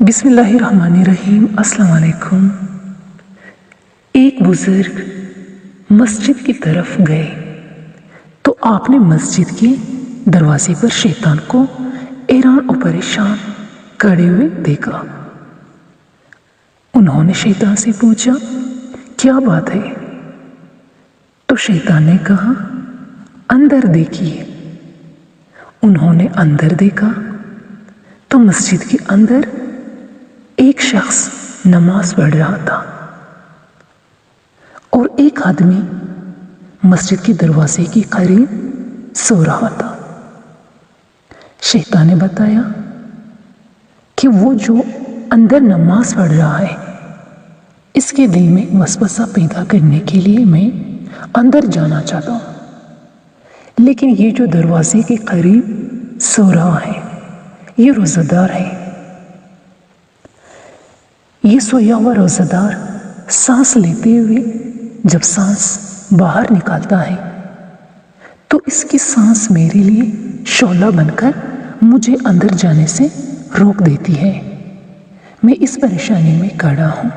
बिस्मिल्लाहिर्रहमानिर्रहीम। अस्सलाम वालेकुम। एक बुजुर्ग मस्जिद की तरफ गए तो आपने मस्जिद के दरवाजे पर शैतान को हैरान और परेशान खड़े हुए देखा। उन्होंने शैतान से पूछा, क्या बात है? तो शैतान ने कहा, अंदर देखिए। उन्होंने अंदर देखा तो मस्जिद के अंदर एक शख्स नमाज पढ़ रहा था और एक आदमी मस्जिद के दरवाजे के करीब सो रहा था। शैतान ने बताया कि वो जो अंदर नमाज पढ़ रहा है, इसके दिल में वसवसा पैदा करने के लिए मैं अंदर जाना चाहता हूँ, लेकिन ये जो दरवाजे के करीब सो रहा है, ये रोज़ादार है। ये सोया हुआ रोज़ादार सांस लेते हुए जब सांस बाहर निकालता है तो इसकी सांस मेरे लिए शोला बनकर मुझे अंदर जाने से रोक देती है। मैं इस परेशानी में खड़ा हूँ।